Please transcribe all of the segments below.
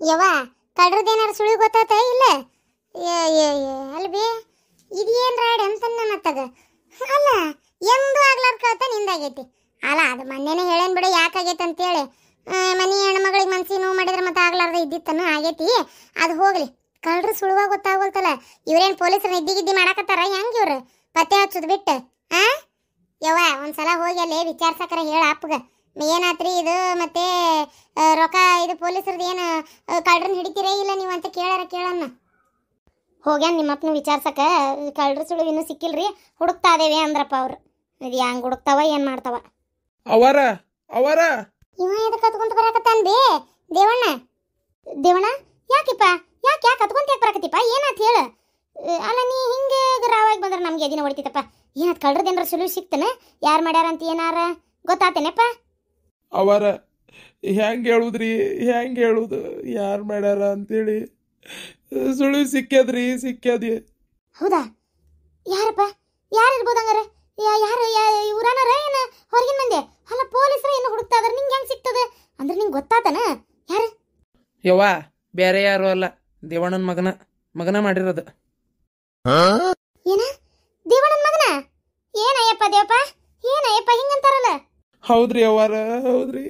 ಯವ್ವ ಕಡ್ರದೇನಾರು ಸುಳಿ ಗೊತ್ತಾತ ಇಲ್ಲ? ಅಲ್ಬಿ ಇದೇನ್ ರಾಡ್ ಅಂತನ್ನ ಮತ್ತದ ಅಲ್ಲ ಎಂದು ಆಗ್ಲಾರ ಕಳ್ತ ನಿಂದಾಗೈತಿ. ಅಲ್ಲ ಅದು ಮೊನ್ನೆನೇ ಹೇಳೇನ್ ಬಿಡು ಯಾಕಾಗೈತೆ ಅಂತೇಳಿ. ಮನಿ ಹೆಣ್ಮಗಳಿಗೆ ಮನ್ಸಿ ನೋವು ಮಾಡಿದ್ರೆ ಮತ್ತೆ ಆಗ್ಲಾರ್ದ ಇದ್ದಿತ್ತನ ಆಗೈತಿ. ಅದು ಹೋಗ್ಲಿ, ಕಳ್ರ ಸುಳುವ ಗೊತ್ತಾಗೋಲ್ತಲ್ಲ. ಇವ್ರೇನ್ ಪೊಲೀಸರು ನಿದ್ದಿ ಮಾಡಾಕತ್ತಾರ ಹೆಂಗ ಇವ್ರು ಪತ್ತೆ ಹಚ್ಚೋದು ಬಿಟ್ಟು? ಯವ್ವ ಒಂದ್ಸಲ ಹೋಗಿ ಅಲ್ಲಿ ವಿಚಾರ್ಸಕರ ಹೇಳ ಅಪ್ಪಗ ಏನಾತ್ರಿ ಇದು ಮತ್ತೆ ರೊಕ್ಕ ಇದು ಪೊಲೀಸರದ್ದು ಏನು ಕಳ್ರನ್ನ ಹಿಡಿತೀರೇ ಇಲ್ಲ ನೀವು ಅಂತ ಕೇಳೋಣ. ಹೋಗ್ಯಾನ ನಿಮ್ಮಪ್ಪನ ವಿಚಾರ್ಸಕ ಕಳ್ರ ಸುಳು ಇನ್ನೂ ಸಿಕ್ಕಿಲ್ರಿ, ಹುಡುಕ್ತಾ ಇದೇವೆ ಅಂದ್ರಪ್ಪ ಅವ್ರು. ಇದು ಹೆಂಗ್ ಹುಡುಕ್ತಾವ ಏನ್ ಮಾಡ್ತಾವ ಅವರ ಅವರ ಇವ ಎದಕ್ಕೆ ಕತ್ಕೊಂತ ಬರಾಕತ್ತಾನ ಬೇ ದೇವಣ್ಣ ಯಾಕಿಪ್ಪ ಯಾಕೆ ಕತ್ಕೊಂತ ಯಾಕೆ ಬರಾಕತ್ತಿಪ್ಪ ಏನಾತ್ ಹೇಳು. ಅಲ್ಲ ನೀ ಹಿಂಗೆ ರಾವಾಗಿ ಬಂದ್ರೆ ನಮ್ಗೆ ಎದಿನ ಹೊಡಿತೈತಪ್ಪ. ಏನಾತ್ ಕಳ್ರದೇನ್ರ ಸುಳು ಸಿಕ್ತನ ಯಾರು ಮಾಡ್ಯಾರ ಅಂತ ಏನಾರ ಗೊತ್ತಾತೇನಪ್ಪ? ಅವರ ಹೆಂಗೆ ಹೇಳುದು ಯಾರು ಮಾಡ್ಯಾರ ಅಂತೇಳಿ ಸುಳಿ ಸಿಕ್ಕ್ಯದ್ರಿ. ಹೌದಾ? ಯಾರಪ್ಪ ಯಾರಿರ್ಬೋದು ಹಂಗಾರ? ಯಾರು ಊರಾನಾರ ಏನ ಹೊರಗಿನ ಮಂದಿ? ಅಲ್ಲ ಪೊಲೀಸರ ಏನು ಹುಡುಕ್ತಾ ಇದಾರೆ, ನಿಂಗೆ ಹೆಂಗೆ ಸಿಗ್ತದೆ ಅಂದ್ರೆ ನಿಂಗೆ ಗೊತ್ತಾತನ ಯಾರು? ಯವ್ವ ಬೇರೆ ಯಾರು ಅಲ್ಲ, ದೇವಣ್ಣನ ಮಗನ ಮಾಡಿರೋದು. ಏನ ದೇವಣ್ಣನ ಮಗನ? ಏನಯ್ಯಪ್ಪ ಏನಯ್ಯಪ್ಪ ಹಿಂಗಂತಾರಲ್ಲ? ಹೌದ್ರಿ ಅವ್ವಾರ ಹೌದ್ರಿ.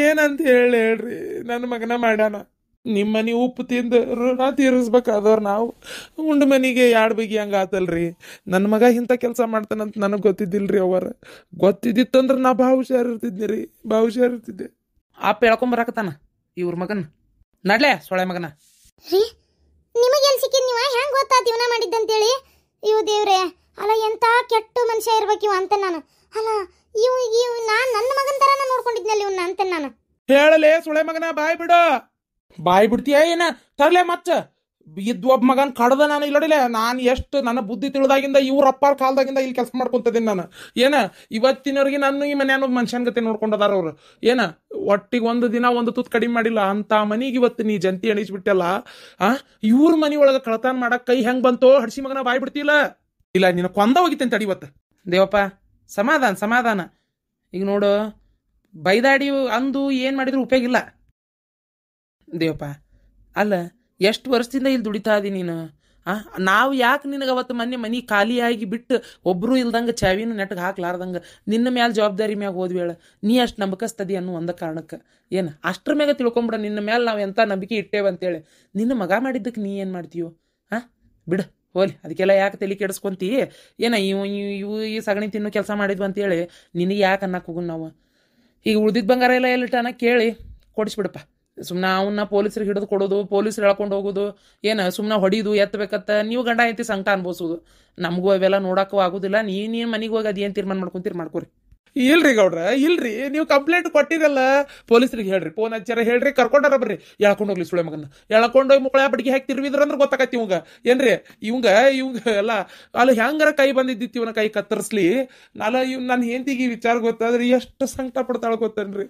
ಏನಂತ ಹೇಳ್ರಿ, ನನ್ನ ಮಗನ ಮಾಡ್ಯಾನ. ನಿಮ್ಮ ಮನೆ ಉಪ್ಪು ತಿಂದು ಋಣ ತೀರಿಸ್ಬೇಕಾದವ್ರು ನಾವು. ಉಂಡು ಮನಿಗೆ ಎರಡು ಬಗೆ ಹಂಗೆ ಆತಲ್ರಿ. ನನ್ನ ಮಗ ಇಂಥ ಕೆಲಸ ಮಾಡ್ತಾನಂತ ನನಗೆ ಗೊತ್ತಿದ್ದಿಲ್ರಿ ಅವ್ವಾರ. ಗೊತ್ತಿದ್ದಿತ್ತಂದ್ರೆ ನಾ ಭಾಳ ಹುಷಾರಿರ್ತಿದ್ದೆ. ಅಪ್ಪ ಹೇಳ್ಕೊಂಬರಾಕತ್ತಾನ ಇವ್ರ ಮಗನ ನಡ್ಲೆ ಸೊಳೆ ಮಗನ. ರೀ ನಿಮಗೆ ಎಲ್ಲಿ ಸಿಕ್ಕಿದ್ ನೀವ ಹೆಂಗೆ ಗೊತ್ತಾತ ಇವನ ಮಾಡಿದ್ದಂತೇಳಿ? ಇವು ದೇವ್ರೆ, ಅಲ್ಲ ಎಂತ ಕೆಟ್ಟ ಮನುಷ್ಯ ಇರ್ಬೇಕು ಇವ ಅಂತ ನಾನು. ಅಲ್ಲ ಇವ್ ನಾನು ನನ್ನ ಮಗನ ತರನ ನೋಡ್ಕೊಂಡಿದ್ನಲ್ಲಿ ಇವನ್ನ ಅಂತ ನಾನು. ಹೇಳಲೇ ಸುಳೆ ಮಗನ ಬಾಯ್ ಬಿಡ್ತೀಯ ಏನ ತರ್ಲೆ ಮಚ್ಚ ಇದ್ ಒಬ್ಬ ಮಗನ್ ಕಡ್ದ ನಾನು ಇಲ್ಲಡಿಲೆ. ನಾನು ಎಷ್ಟು ನನ್ನ ಬುದ್ಧಿ ತಿಳಿದಾಗಿಂದ ಇವ್ರ ಅಪ್ಪಾರ ಕಾಲದಾಗಿಂದ ಇಲ್ಲಿ ಕೆಲಸ ಮಾಡ್ಕೊಂತದೀನಿ ನಾನು. ಏನ ಇವತ್ತಿನವ್ರಿಗೆ ನಾನು ಈ ಮನೆ ಅನ್ನೋ ಮನುಷ್ಯನ ಗತೆ ನೋಡ್ಕೊಂಡದಾರ ಅವ್ರು. ಏನ ಒಟ್ಟಿಗೆ ಒಂದು ದಿನ ಒಂದು ತುತ್ತು ಕಡಿಮೆ ಮಾಡಿಲ್ಲ ಅಂತ ಮನಿಗೆ ಇವತ್ತು ನೀ ಜಂತಿ ಎಣಿಸ್ಬಿಟ್ಟಲ್ಲ. ಇವ್ರ ಮನಿ ಒಳಗೆ ಕಳತನ ಮಾಡಕ್ ಕೈ ಹೆಂಗ್ ಬಂತೋ ಹಡ್ಸಿ ಮಗನ ಬಾಯ್ ಬಿಡ್ತಿಲ್ಲ. ಇಲ್ಲ ನೀನು ಕೊಂದ ಹೋಗಿತ್ತೇನೆ ತಡಿ ಇವತ್ತು. ದೇವಪ್ಪ ಸಮಾಧಾನ. ಈಗ ನೋಡು ಬೈದಾಡಿ ಅಂದು ಏನು ಮಾಡಿದ್ರು ಉಪಯೋಗ ಇಲ್ಲ ದೇವಪ್ಪ. ಅಲ್ಲ ಎಷ್ಟು ವರ್ಷದಿಂದ ಇಲ್ಲಿ ದುಡಿತಾ ಇದ್ದೀನಿ ನೀನು. ನಾವು ಯಾಕೆ ನಿನಗೆ ಅವತ್ತು ಮನೆ ಖಾಲಿಯಾಗಿ ಬಿಟ್ಟು ಒಬ್ಬರು ಇಲ್ದಂಗೆ ಚಾವಿನ ನೆಟ್ಗೆ ಹಾಕ್ಲಾರ್ದಂಗೆ ನಿನ್ನ ಮ್ಯಾಲೆ ಜವಾಬ್ದಾರಿ ಮ್ಯಾಗ ಹೋದ್ವೇಳ ನೀ ಅಷ್ಟು ನಂಬಕಸ್ತದಿ ಅನ್ನೋ ಒಂದ ಕಾರಣಕ್ಕೆ ಏನು ಅಷ್ಟ್ರ ಮ್ಯಾಗ ತಿಳ್ಕೊಂಬಿಡ ನಿನ್ನ ಮೇಲೆ ನಾವು ಎಂಥ ನಂಬಿಕೆ ಇಟ್ಟೇವೆ ಅಂತೇಳಿ. ನಿನ್ನ ಮಗ ಮಾಡಿದ್ದಕ್ಕೆ ನೀ ಏನು ಮಾಡ್ತೀಯೋ? ಬಿಡು ಹೋಲಿ, ಅದಕ್ಕೆಲ್ಲ ಯಾಕೆ ತಲೆ ಕೆಡಿಸ್ಕೊಂತಿ? ಏನ ಇವು ಈ ಸಗಣಿ ತಿನ್ನೋ ಕೆಲಸ ಮಾಡಿದ್ವು ಅಂತೇಳಿ ನಿನಗೆ ಯಾಕೆ ಅನ್ನಕ್ಕೆ ಹೋಗು ನಾವು. ಈಗ ಉಳ್ದಿದ್ದು ಬಂಗಾರ ಎಲ್ಲ ಎಲ್ಲಿಟ್ಟಾನ ಕೇಳಿ ಕೊಡಿಸ್ಬಿಡಪ್ಪ. ಸುಮ್ಮನೆ ಅವನ್ನ ಪೊಲೀಸರಿಗೆ ಹಿಡಿದು ಕೊಡೋದು, ಪೊಲೀಸರು ಹೇಳ್ಕೊಂಡು ಹೋಗೋದು, ಏನು ಸುಮ್ಮನೆ ಹೊಡಿದು ಎತ್ತಬೇಕತ್ತ ನೀವು ಗಂಡ ಐತಿ ಸಂಕಟ ಅನ್ಬೋಸೋದು. ನಮಗೂ ಅವೆಲ್ಲ ನೋಡಕ್ಕೂ ಆಗೋದಿಲ್ಲ. ನೀನು ಮನೆಗೆ ಹೋಗಿ ಅದು ಏನು ತೀರ್ಮಾನ ಮಾಡ್ಕೊರಿ. ಇಲ್ರಿ ಗೌಡ್ರ ಇಲ್ರಿ, ನೀವು ಕಂಪ್ಲೇಂಟ್ ಕೊಟ್ಟಿರಲ್ಲ ಪೊಲೀಸರಿಗೆ ಹೇಳ್ರಿ, ಫೋನ್ ಹಚ್ಚಾರ ಹೇಳ್ರಿ, ಕರ್ಕೊಂಡಾರ ಬರ್ರಿ. ಎಳ್ಕೊಂಡು ಹೋಗ್ಲಿ ಸುಳೆ ಮಗನ, ಎಳ್ಕೊಂಡೋಗಿ ಮುಕ್ಕಳ ಬಡಿಗೆ ಹಾಕಿ ತಿರುವಿದ್ರಂದ್ರೆ ಗೊತ್ತಾಗತ್ತಿ ಇವಂಗ ಏನ್ರಿ. ಇವಂಗ ಎಲ್ಲ ಅಲ್ಲಿ ಹೆಂಗಾರ ಕೈ ಬಂದಿದ್ದಿತ್ತು ಇವನ ಕೈ ಕತ್ತರಿಸ್ಲಿ. ನನ್ನ ಹೆಂಡತಿಗೆ ವಿಚಾರ ಗೊತ್ತಾದ್ರೆ ಎಷ್ಟು ಸಂಕಟ ಪಡ್ತಾಳ ಗೊತ್ತನ್ರಿ.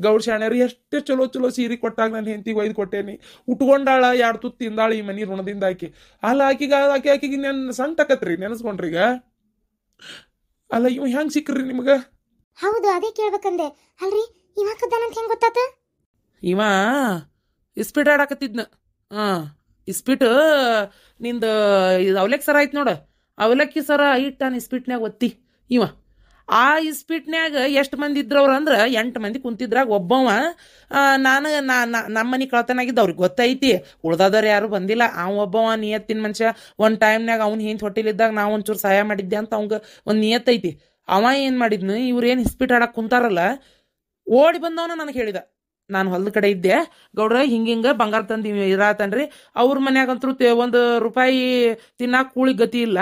ಗೌಡ್ ಶಾಣ್ಯರು ಎಷ್ಟು ಚಲೋ ಸೀರೆ ಕೊಟ್ಟಾಗ ನಾನು ಹೆಂಡತಿಗೆ ಒಯ್ದು ಕೊಟ್ಟೇನಿ. ಉಟ್ಕೊಂಡಾಳ 2 ತುತ್ತು ತಿಂದಾಳ ಈ ಮನಿ ಋಣದಿಂದ ಆಕಿ. ಅಲ್ಲ ಆಕಿಗೆ ನನ್ನ ಸಂಕಟಕತ್ರಿ ನೆನೆಸ್ಕೊಂಡ್ರಿ. ಈಗ ಅಲ್ಲ ಇವ್ ಹೆಂಗ್ ಸಿಕ್ಕ್ರಿ ನಿಮ್ಗ? ಹೌದು ಅದೇ ಕೇಳ್ಬೇಕಂದೆ. ಅಲ್ರಿ ಇವ ಕದ್ದಾನಂತ ಹೆಂಗ್ ಗೊತ್ತಾತ? ಇವ ಇಸ್ಪೀಟ್ ಆಡಾಕತ್ತಿದ್ನ. ಇಸ್ಪೀಟ್ ನಿಂದ ಅವಲಕ್ಕಿ ಸರ ಆಯ್ತು ನೋಡ, ಅವಲಕ್ಕಿ ಸರ ಇಟ್ಟಾನ ಇಸ್ಪೀಟ್ನ್ಯಾಗ ಒತ್ತಿ. ಇವ ಆ ಇಸ್ಪೀಟ್ನ್ಯಾಗ ಎಷ್ಟು ಮಂದಿ ಇದ್ರವ್ರು ಅಂದ್ರೆ 8 ಮಂದಿ ಕುಂತಿದ್ರಾಗ ಒಬ್ಬವ ನಮ್ಮ ಮನೆ ಕಳ್ತನಾಗಿದ್ದ ಅವ್ರಿಗೆ ಗೊತ್ತೈತಿ. ಉಳ್ದಾದವ್ರು ಯಾರು ಬಂದಿಲ್ಲ. ಒಬ್ಬವ ನಿಯತ್ತಿನ ಮನುಷ್ಯ. ಒಂದು ಟೈಮ್ನಾಗ ಅವ್ನು ಹಿಂದೆ ಹೊಟ್ಟಿಲಿದ್ದಾಗ ನಾವು ಒಂಚೂರು ಸಹಾಯ ಮಾಡಿದ್ದೆ ಅಂತ ಅವಂಗ ಒಂದು ನಿಯತ್ತೈತಿ. ಅವ ಏನು ಮಾಡಿದ್ನು, ಇವ್ರೇನು ಇಸ್ಪೀಟ್ ಆಡಕ್ಕೆ ಕುಂತಾರಲ್ಲ ಓಡಿ ಬಂದವನ ನನಗೆ ಹೇಳಿದ. ನಾನು ಹೊಲದ ಕಡೆ ಇದ್ದೆ, ಗೌಡ್ರ ಹಿಂಗೆ ಬಂಗಾರ ತಂದು ಇರಾತನ್ರಿ, ಅವ್ರ ಮನ್ಯಾಗಂತೂ ₹1 ತಿನ್ನಾಕ ಕೂಳಿ ಗತಿ ಇಲ್ಲ,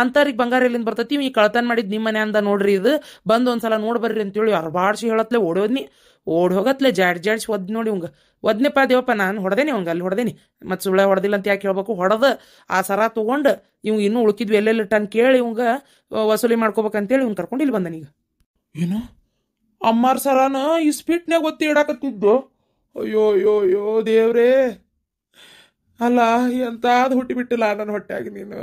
ಅಂಥವ್ರಿಗೆ ಬಂಗಾರ ಎಲ್ಲಿಂದ ಬರ್ತೈತಿ, ಈ ಕಳ್ತನ ಮಾಡಿದ್ ನಿಮ್ಮ ಮನೆ ಅಂದ ನೋಡ್ರಿ, ಇದು ಬಂದು ಒಂದ್ಸಲ ನೋಡ್ಬರ್ರಿ ಅಂತೇಳಿ ಅರ್ಬಾಡ್ಸಿ ಹೇಳತ್ಲೆ ಓಡಿ ಹೋಗತ್ಲೆ ಜಾಡ್ಸಿ ಒದ್ ನೋಡಿ ಇವಂಗ ಒದ್ನೆಪ್ಪ ದೇವಪ್ಪ. ನಾನು ಹೊಡೆದೇನಿ ಅವಂಗ, ಅಲ್ಲಿ ಹೊಡೆದೇನಿ. ಮತ್ತು ಸುಳ್ಳ ಹೊಡೆದಿಲ್ಲ ಅಂತ ಯಾಕೆ ಹೇಳ್ಬೇಕು, ಹೊಡೆದ ಆ ಸರ ತೊಗೊಂಡು ಇವ್ ಇನ್ನೂ ಉಳ್ಕಿದ್ವಿ ಎಲ್ಲೆಲ್ಲಿಟ್ಟಾನ ಕೇಳಿ ಇವಂಗ ವಸೂಲಿ ಮಾಡ್ಕೋಬೇಕಂತೇಳಿ ಇವ್ನು ಕರ್ಕೊಂಡು ಇಲ್ಲಿ ಬಂದನೀಗ. ಏನು ಅಮ್ಮಾರ್ ಸರಾನ ಈ ಸ್ಪೀಟ್ನ್ಯಾಗ ಒತ್ತಿ ಇಡಾಕತ್ತಿದ್ದು? ಅಯ್ಯೋ ದೇವ್ರೇ. ಅಲ್ಲ ಎಂತಾದ್ ಹುಟ್ಟಿಬಿಟ್ಟಿಲ್ಲ ನನ್ನ ಹೊಟ್ಟೆಯಾಗಿ ನೀನು.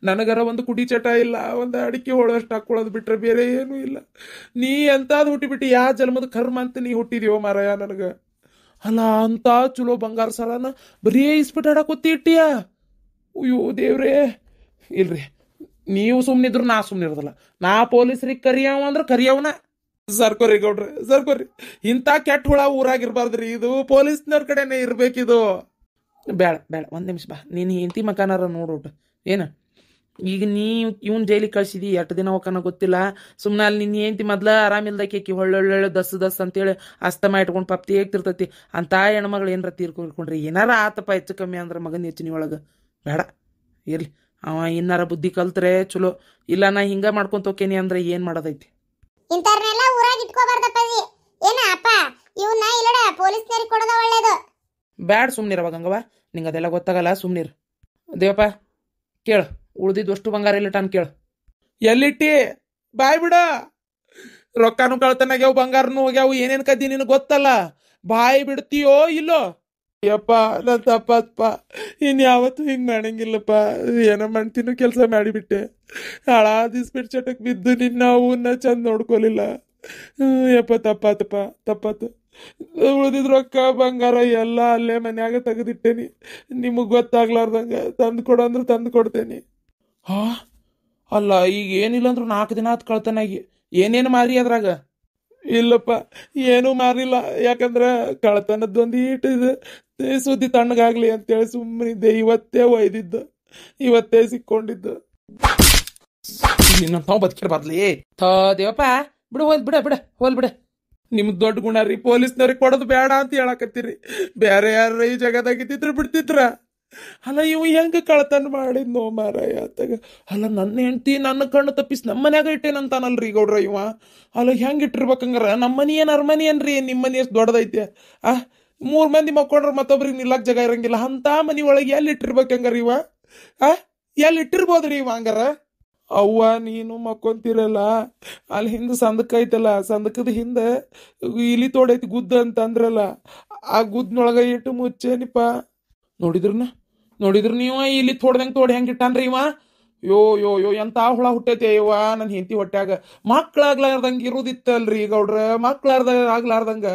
ನನಗರ ಒಂದು ಕುಡಿ ಚಟ ಇಲ್ಲ, ಒಂದು ಅಡಿಕೆ ಹೊಳೋಷ್ಟು ಹಾಕೊಳ್ಳೋದು ಬಿಟ್ರೆ ಬೇರೆ ಏನೂ ಇಲ್ಲ. ನೀ ಎಂತಾದ್ ಹುಟ್ಟಿಬಿಟ್ಟು ಯಾವ ಜನ್ಮದ ಕರ್ಮ ಅಂತ ನೀ ಹುಟ್ಟಿದ್ಯೋ ಮಾರಾಯ ನನಗೆ. ಅಲ್ಲ ಅಂತ ಚಲೋ ಬಂಗಾರ ಸಾಲನ ಬರೀ ಇಸ್ಬಿಟ್ಟಾಡಕೋತಿ ಇಟ್ಟಿಯ. ಅಯ್ಯೋ ದೇವ್ರೇ. ಇಲ್ರಿ, ನೀವು ಸುಮ್ಮನಿದ್ರು ನಾ ಸುಮ್ಮನಿರೋದಲ್ಲ. ನಾ ಪೊಲೀಸ್ರಿಗೆ ಕರಿಯವ ಅಂದ್ರೆ ಕರಿಯವನ. ಸರ್ಕೋರಿ ಗೌಡ್ರಿ, ಸರ್ಕೋರಿ. ಇಂಥ ಕೆಟ್ಟ ಹುಳ ಊರಾಗಿರ್ಬಾರ್ದ್ರಿ. ಇದು ಪೊಲೀಸ್ನವ್ರ ಕಡೆನೇ ಇರ್ಬೇಕಿದು. ಬೇಡ ಬೇಡ, ಒಂದು ನಿಮಿಷ ಬಾ. ನೀನು ಹೆಂಡತಿ ಮಕಾನಾರ ನೋಡೋಟ ಏನು. ಈಗ ನೀ ಇವನ್ ಜೈಲಿಗೆ ಕಳ್ಸಿದಿ, ಎಷ್ಟು ದಿನ ಹೋಗನ ಗೊತ್ತಿಲ್ಲ. ಸುಮ್ಮನೆ ಅಲ್ಲಿ ನಿನ್ನ ಹೆಂಡತಿ ಮೊದ್ಲ ಆರಾಮಿಲ್ದಕ್ಕಿ ಒಳ್ಳೊಳ್ಳೆ ದಸ್ ಅಂತೇಳಿ ಅಸ್ತಮ ಇಟ್ಕೊಂಡು ಪಪ್ತಿ ಹೇಗ್ತಿರ್ತೈತಿ. ಅಂತ ಹೆಣ್ಮಗಳು ಏನಾರ ತೀರ್ಕೊಂಡ್ರಿ ಏನಾರ ಆತಪ್ಪ ಹೆಚ್ಚು ಕಮ್ಮಿ ಅಂದ್ರೆ ಮಗನ ಹೆಚ್ಚಿನ ಒಳಗೆ ಬೇಡ ಇರ್ಲಿ. ಅವ ಇನ್ನಾರ ಬುದ್ಧಿ ಕಲ್ತ್ರೆ ಚಲೋ. ಇಲ್ಲ ನಾ ಹಿಂಗ ಮಾಡ್ಕೊಂತ ಹೋಕೇನಿ ಅಂದ್ರೆ ಏನ್ ಮಾಡೋದೈತಿ. ಇಂಥವ್ರನ್ನೆಲ್ಲ ಊರಾಗ ಇಟ್ಕೋಬಾರ್ದಪ್ಪಾಜಿ. ಏನ ಅಪ್ಪ ಇವನ್ನ ಇಲ್ಲಡ ಪೊಲೀಸ್ನವ್ರಿಗೆ ಕೊಡೋದ ಒಳ್ಳೇದು. ಬ್ಯಾಡ್ ಸುಮ್ನಿರವ ಗಂಗವ್ವ, ನಿಂಗೆ ಅದೆಲ್ಲ ಗೊತ್ತಾಗಲ್ಲ. ಸುಮ್ನಿರ್ ದೇವಪ್ಪ. ಕೇಳು, ಉಳ್ದಿದ್ದು ಅಷ್ಟು ಬಂಗಾರ ಎಲ್ಲಿಟ್ಟಾನ ಕೇಳು. ಎಲ್ಲಿಟ್ಟಿ? ಬಾಯ್ ಬಿಡ. ರೊಕ್ಕನು ಕಳ್ತನಾಗ್ಯಾವ, ಬಂಗಾರನು ಹೋಗ್ಯಾವು. ಏನೇನ್ ಕದ್ದಿ ನಿನಗೆ ಗೊತ್ತಲ್ಲ. ಬಾಯಿ ಬಿಡ್ತೀಯೋ ಇಲ್ಲೋ? ಯಪ್ಪ ನನ್ ತಪ್ಪಪ್ಪ, ಇನ್ ಯಾವತ್ತು ಹಿಂಗ್ ಮಾಡಂಗಿಲ್ಲಪ್ಪ. ಏನೋ ಮಾಡ್ತೀನೋ ಕೆಲಸ ಮಾಡಿಬಿಟ್ಟೆ. ಹಾಳಾದಿಸ್ಬಿಟ್ಟು ಚಟಕ್ ಬಿದ್ದು ನಿನ್ನ ಅವನ್ನ ಚಂದ ನೋಡ್ಕೊಲಿಲ್ಲ. ಯಪ್ಪ ತಪ್ಪಾತಪ್ಪ, ತಪ್ಪಾತು. ಉಳ್ದಿದ್ ರೊಕ್ಕ ಬಂಗಾರ ಎಲ್ಲ ಅಲ್ಲೇ ಮನ್ಯಾಗ ತೆಗೆದಿಟ್ಟೇನಿ. ನಿಮಗ್ ಗೊತ್ತಾಗ್ಲಾರ್ದಂಗ ತಂದು ಕೊಡು ಅಂದ್ರೆ ತಂದು ಕೊಡ್ತೇನಿ. ಹಾ ಅಲ್ಲ, ಈಗ ಏನಿಲ್ಲ ಅಂದ್ರು 4 ದಿನ ಆತ್ ಕಳ್ತನಾಗಿ. ಏನೇನು ಮಾರಿ ಅದ್ರಾಗ? ಇಲ್ಲಪ್ಪ, ಏನೂ ಮಾರಿಲ್ಲ. ಯಾಕಂದ್ರ ಕಳ್ತನದ್ದೊಂದು ಈಟಿದೆ ಸುದ್ದಿ ತಣ್ಣಗಾಗ್ಲಿ ಅಂತೇಳಿ ಸುಮ್ಮನಿದ್ದೆ. ಇವತ್ತೇ ಒಯ್ದಿದ್ದು, ಇವತ್ತೇ ಸಿಕ್ಕೊಂಡಿದ್ದು. ನಾವು ಬದುಕಿರ್ಬಾರ್ಲಿ. ದೇವಪ್ಪ ಬಿಡು, ಹೋಲ್ ಬಿಡ ಬಿಡ, ಹೋಲ್ ಬಿಡ. ನಿಮ್ದು ದೊಡ್ಡ ಗುಣ ರೀ. ಪೊಲೀಸ್ನವ್ರಿಗೆ ಕೊಡೋದು ಬೇಡ ಅಂತ ಹೇಳಕತ್ತೀರಿ. ಬೇರೆ ಯಾರ ಈ ಜಗದಾಗಿದ್ದಿದ್ರು ಬಿಡ್ತಿದ್ರ. ಅಲ್ಲ ಇವು ಹೆಂಗ ಕಳ್ತನ ಮಾಡಿದ್ನೋ ಮಾರಾಯ ಆತಾಗ. ಅಲ್ಲ ನನ್ನ ಹೆಂಡತಿ ನನ್ನ ಕಣ್ಣು ತಪ್ಪಿಸಿ ನಮ್ಮ ಮನ್ಯಾಗ ಇಟ್ಟೇನಂತಾನಲ್ರಿ ಗೌಡ್ರ ಇವ. ಅಲ್ಲ ಹೆಂಗೆ ಇಟ್ಟಿರ್ಬೇಕಂಗಾರ? ನಮ್ಮ ಮನಿ ಏನು ಅರಮನಿ ಏನ್ರಿ? ನಿಮ್ಮ ಮನಿ ಎಷ್ಟು ದೊಡ್ಡದೈತೆ? 3 ಮಂದಿ ಮಕ್ಕೊಂಡ್ರೆ ಮತ್ತೊಬ್ರಿಗೆ ನಿಲ್ಲಕ್ ಜಾಗ ಇರಂಗಿಲ್ಲ. ಅಂತ ಮನಿ ಒಳಗೆ ಎಲ್ಲಿ ಇಟ್ಟಿರ್ಬೇಕಂಗಾರ ಇವ? ಎಲ್ಲಿ ಇಟ್ಟಿರ್ಬೋದ್ರಿ ಇವ ಹಂಗಾರ? ಅವ್ವ ನೀನು ಮಕ್ಕೊಂತಿರಲ್ಲ, ಅಲ್ಲಿ ಹಿಂದೆ ಸಂದಕ ಐತಲ್ಲ, ಸಂದಕದ ಹಿಂದೆ ಇಲಿ ತೋಡೈತಿ ಗುದ್ದ ಅಂತ ಅಂದ್ರಲ್ಲ, ಆ ಗುದ್ನೊಳಗ ಇಟ್ಟು ಮುಚ್ಚೇನಿಪ್ಪ. ನೋಡಿದ್ರು ನೀವು ಇಲ್ಲಿ ತೋಡ್ದಂಗೆ ತೋಡಿ ಹೆಂಗೆ ಇಟ್ಟಾನ್ರಿ ಇವ? ಯೋ ಎಂತ ಹುಳ ಹುಟ್ಟೈತೆ ಇವ ನನ್ನ ಹೆಂಡತಿ ಹೊಟ್ಯಾಗ. ಮಕ್ಳಾಗ್ಲಾರ್ದಂಗೆ ಇರೋದಿತ್ತಲ್ರಿ ಗೌಡ್ರ. ಆಗ್ಲಾರ್ದಂಗ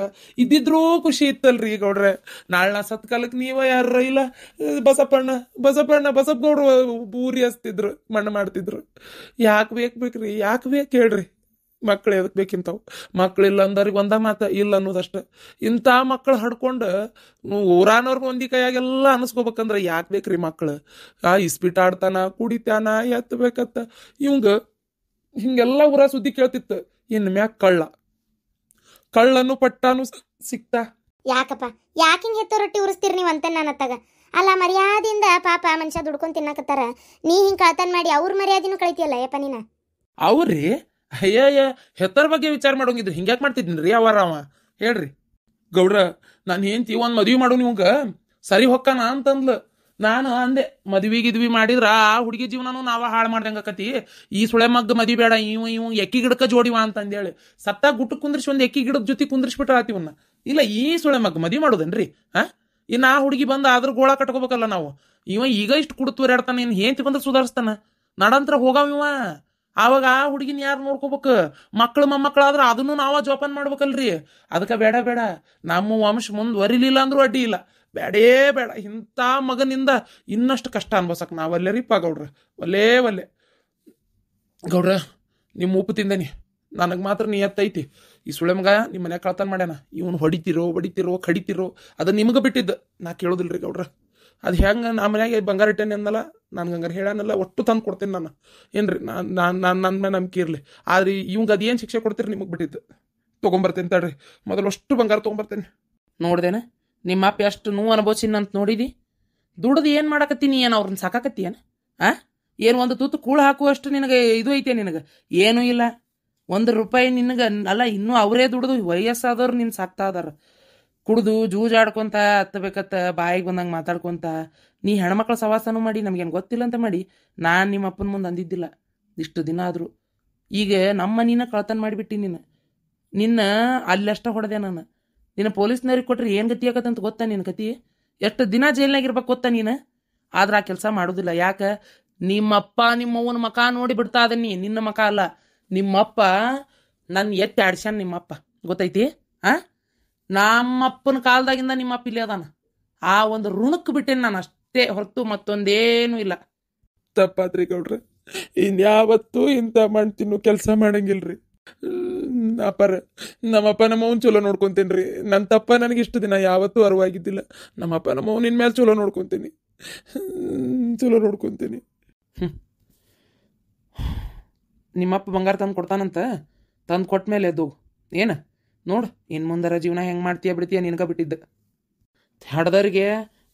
ಇದ್ದಿದ್ರೂ ಖುಷಿ ಇತ್ತಲ್ರಿ ಗೌಡ್ರ. ನಾಳೆ ಸತ್ ಕಾಲಕ್ಕೆ ನೀವ ಯಾರ ಇಲ್ಲ ಬಸಪ್ಪ ಗೌಡ್ರು ಬೂರಿ ಹಸ್ತಿದ್ರು, ಮಣ್ಣು ಮಾಡ್ತಿದ್ರು. ಯಾಕೆ ಬೇಕ್ರಿ? ಯಾಕೆ ಬೇಕು ಹೇಳ್ರಿ? ಮಕ್ಳು ಎದಕ್ ಬೇಕಿಂತಾವ್? ಮಕ್ಳಿಲ್ಲ ಅಂದವ್ರಿಗೆ ಒಂದ ಮಾತ ಇಲ್ಲ ಅನ್ನೋದಷ್ಟ. ಇಂಥ ಮಕ್ಳು ಹಡ್ಕೊಂಡು ಊರಾನವ್ರಿಗೆ ಒಂದಿ ಕೈಯಾಗೆಲ್ಲ ಅನಿಸ್ಕೋಬೇಕಂದ್ರೆ ಯಾಕೆ ಬೇಕ್ರಿ ಮಕ್ಳು? ಇಸ್ಪಿಟ್ ಆಡ್ತಾನ, ಕುಡಿತಾನ, ಎತ್ತಬೇಕತ್ತ. ಇವಂಗ ಹಿಂಗೆಲ್ಲ ಊರ ಸುದ್ದಿ ಕೇಳ್ತಿತ್ತು. ಇನ್ ಮ್ಯಾಗ ಕಳ್ಳನು ಪಟ್ಟಾನು ಸಿಕ್ತಾ. ಯಾಕಪ್ಪ ಯಾಕಿಂಗ್ ಹೆತ್ತೋ ರೊಟ್ಟಿ ಉರಿಸ್ತೀರಿ ನೀವು ಅಂತ ನನ್ನ ಅತ್ತಾಗ? ಅಲ್ಲ ಮರ್ಯಾದಿಂದ ಪಾಪ ಮನುಷ್ಯ ದುಡ್ಕೊಂಡ್ ತಿನ್ನಕತ್ತಾರ, ನೀ ಹಿಂಗ್ ಕಳ್ತನ ಮಾಡಿ ಅವ್ರ ಮರ್ಯಾದಿನೂ ಕಳಿತಿಯಲ್ಲ ಯಪ್ಪ ನೀನ. ಅವ್ರಿ ಅಯ್ಯ ಹೆತ್ತರ ಬಗ್ಗೆ ವಿಚಾರ ಮಾಡೋಂಗಿದ್ರು ಹಿಂಗ್ಯಾಕ್ ಮಾಡ್ತಿದ್ನಿ ಅವ ಹೇಳ್ರಿ ಗೌಡ್ರ. ನಾನು ಹೆಂಡ್ತಿ ಒಂದ್ ಮದ್ವಿ ಮಾಡು ನಿಮ್ಗ ಸರಿ ಹೊಕ್ಕಾನ ಅಂತಂದ್ಲು. ನಾನು ಅಂದೆ ಮದ್ವಿಗಿದ್ವಿ ಮಾಡಿದ್ರ ಆ ಹುಡುಗಿ ಜೀವನನು ನಾವ ಹಾಳು ಮಾಡ್ದಂಗಕತಿ. ಈ ಸುಳೆ ಮಗ್ಗ ಮದ್ವಿ ಬೇಡ, ಇವ್ ಎಕ್ಕಿ ಗಿಡಕ್ಕ ಜೋಡಿವ ಅಂತಂದೇಳಿ ಸತ್ತ ಗುಟ್ಟು ಕುಂದ್ರಿಸಿ ಒಂದ್ ಎಕ್ಕಿ ಗಿಡದ ಜೊತೆ ಕುಂದ್ರಿಸ್ಬಿಟ್ರ ಆತಿವನ್ನ. ಇಲ್ಲ ಈ ಸುಳೆ ಮಗ್ಗ ಮದ್ವಿ ಮಾಡೋದೇನ್ರಿ? ಇನ್ನು ಆ ಹುಡುಗಿ ಬಂದ ಅದ್ರ ಗೋಳ ಕಟ್ಕೋಬೇಕಲ್ಲ ನಾವು. ಇವ ಈಗ ಇಷ್ಟು ಕುಡುತ್ತುವರಾಡ್ತಾನ, ಇನ್ ಹೆಂಡ್ತಿ ಬಂದ್ರೆ ಸುಧಾರಿಸ್ತಾನ. ನಡಂತ್ರ ಹೋಗಾವ ಇವ. ಆವಾಗ ಆ ಹುಡುಗಿನ ಯಾರು ನೋಡ್ಕೋಬೇಕು? ಮಕ್ಳು ಮೊಮ್ಮಕ್ಳಾದ್ರ ಅದನ್ನು ನಾವ ಜೋಪಾನ ಮಾಡ್ಬೇಕಲ್ರಿ. ಅದಕ್ಕೆ ಬೇಡ ನಮ್ಮ ವಂಶ ಮುಂದುವರಿಲಿಲ್ಲ ಅಂದ್ರೂ ಅಡ್ಡಿ ಇಲ್ಲ. ಬೇಡೇ ಬೇಡ. ಇಂಥ ಮಗನಿಂದ ಇನ್ನಷ್ಟು ಕಷ್ಟ ಅನ್ಭವ್ಸಕ್ ನಾವಲ್ಲೇರಿಪ್ಪ ಗೌಡ್ರ. ಒಲ್ಲೇ ಗೌಡ್ರ, ನಿಮ್ಮ ಉಪ್ಪು ತಿಂದನಿ, ನನಗೆ ಮಾತ್ರ ನಿಯತ್ತೈತಿ. ಈ ಸುಳೆ ಮಗ ನಿಮ್ಮ ಮನ್ಯಾಗ ಕಳ್ತನ ಮಾಡ್ಯಾನ. ಇವನು ಹೊಡಿತಿರೋ ಕಡಿತಿರೋ ಅದು ನಿಮ್ಗೆ ಬಿಟ್ಟಿದ್ದು, ನಾ ಕೇಳೋದಿಲ್ರಿ ಗೌಡ್ರ. ಅದು ಹೆಂಗೆ ನಾ ಮನ್ಯಾಗ ಬಂಗಾರ ಇಟ್ಟೇನೆ ಅನ್ನಲ್ಲ, ನನ್ಗೆ ಹಂಗಾರೆ ಹೇಳಾನಲ್ಲ, ಒಟ್ಟು ತಂದು ಕೊಡ್ತೇನೆ ನಾನು. ಏನ್ರಿ ನನ್ನ ಮೇಲೆ ನಂಬಿಕೆ ಇರಲಿ. ಆದ್ರೆ ಇವಂಗ ಅದೇನು ಶಿಕ್ಷೆ ಕೊಡ್ತೀರಿ ನಿಮಗೆ ಬಿಟ್ಟಿದ್ದು. ತೊಗೊಂಬರ್ತೇನೆ ತಡ್ರಿ, ಮೊದಲು ಅಷ್ಟು ಬಂಗಾರ ತೊಗೊಂಬರ್ತೇನೆ. ನೋಡ್ದೇನೆ ನಿಮ್ಮ ಅಪ್ಪ ಎಷ್ಟು ನೋವು ಅನುಭವಿಸಿನ ಅಂತ ನೋಡಿದಿ. ದುಡ್ದು ಏನು ಮಾಡಕತ್ತೀನಿ? ಏನು ಅವ್ರನ್ನ ಸಾಕಾಕತ್ತೀಯನ? ಏನು ಒಂದು ತೂತು ಕೂಳು ಹಾಕುವಷ್ಟು ನಿನಗೆ ಇದು ಐತೆ? ನಿನಗೆ ಏನೂ ಇಲ್ಲ. ₹1 ನಿನಗೆ ಅಲ್ಲ, ಇನ್ನೂ ಅವರೇ ದುಡ್ದು ವಯಸ್ಸಾದವ್ರು ನಿನ್ನ ಸಾಕ್ತಾ ಅದಾರ. ಕುಡ್ದು ಜೂಜಾಡ್ಕೊಂತ ಹತ್ತಬೇಕತ್ತ, ಬಾಯಿಗೆ ಬಂದಂಗೆ ಮಾತಾಡ್ಕೊಂತ ನೀ ಹೆಣ್ಮಕ್ಳ ಸವಾಸನೂ ಮಾಡಿ ನಮಗೇನು ಗೊತ್ತಿಲ್ಲ ಅಂತ ಮಾಡಿ ನಾನು ನಿಮ್ಮ ಅಪ್ಪನ ಮುಂದೆ ಅಂದಿದ್ದಿಲ್ಲ ಇಷ್ಟು ದಿನ ಆದರೂ. ಈಗ ನಮ್ಮ ಮನಿನ ಕಳ್ತನ ಮಾಡಿಬಿಟ್ಟು ನಿನ್ನ ಅಲ್ಲಷ್ಟ ಹೊಡೆದೆ ನಾನು. ನಿನ್ನ ಪೊಲೀಸ್ನವ್ರಿಗೆ ಕೊಟ್ರೆ ಏನು ಗತಿ ಆಗತ್ತಂತ ಗೊತ್ತಾ? ನಿನ್ನ ಗತಿ ಎಷ್ಟು ದಿನ ಜೈಲ್ನಾಗಿರ್ಬೇಕು ಗೊತ್ತಾ ನೀನು? ಆದ್ರೆ ಆ ಕೆಲಸ ಮಾಡೋದಿಲ್ಲ. ಯಾಕೆ? ನಿಮ್ಮಪ್ಪ ನಿಮ್ಮವ್ವನ ಮಕ ನೋಡಿ ಬಿಡ್ತಾ ಅದನ್ನಿ, ನಿನ್ನ ಮಕ ಅಲ್ಲ. ನಿಮ್ಮಪ್ಪ ನನ್ನ ಎತ್ತಿ ಆಡ್ಸ್ಯಾನ ನಿಮ್ಮಪ್ಪ, ಗೊತ್ತೈತಿ? ನಮ್ಮಪ್ಪನ ಕಾಲದಾಗಿಂದ ನಿಮ್ಮಪ್ಪ ಇಲ್ಲಿ ಅದಾನ. ಆ ಒಂದು ಋಣಕ್ಕೆ ಬಿಟ್ಟೇನೆ ನಾನು ಅಷ್ಟೇ ಹೊರತು ಮತ್ತೊಂದೇನೂ ಇಲ್ಲ. ತಪ್ಪಾತ್ರಿ ಗೌಡ್ರ, ಇನ್ಯಾವತ್ತೂ ಇಂಥ ಮಾಡ್ತೀನೋ ಕೆಲಸ ಮಾಡಂಗಿಲ್ರಿ. ಅಪ್ಪಾರ, ನಮ್ಮಪ್ಪ ನಮ್ಮವನ್ ಚಲೋ ನೋಡ್ಕೊಂತೇನ್ರಿ. ನನ್ನ ತಪ್ಪ ನನಗೆ ಇಷ್ಟು ದಿನ ಯಾವತ್ತೂ ಅರಿವಾಗಿದ್ದಿಲ್ಲ. ನಮ್ಮಪ್ಪ ನಮ್ಮವನ್ ಇನ್ಮೇಲೆ ಚಲೋ ನೋಡ್ಕೊಂತೀನಿ, ಚಲೋ ನೋಡ್ಕೊಂತೀನಿ. ನಿಮ್ಮಪ್ಪ ಬಂಗಾರ ತಂದು ಕೊಡ್ತಾನಂತ, ತಂದು ಕೊಟ್ಟ ಮೇಲೆ ಎದ್ದು ಏನು ನೋಡು, ಇನ್ನು ಮುಂದರ ಜೀವನ ಹೆಂಗೆ ಮಾಡ್ತೀಯ ಬಿಡ್ತೀಯ ನಿನಗೆ ಬಿಟ್ಟಿದ್ದ. ಹಡ್ದವ್ರಿಗೆ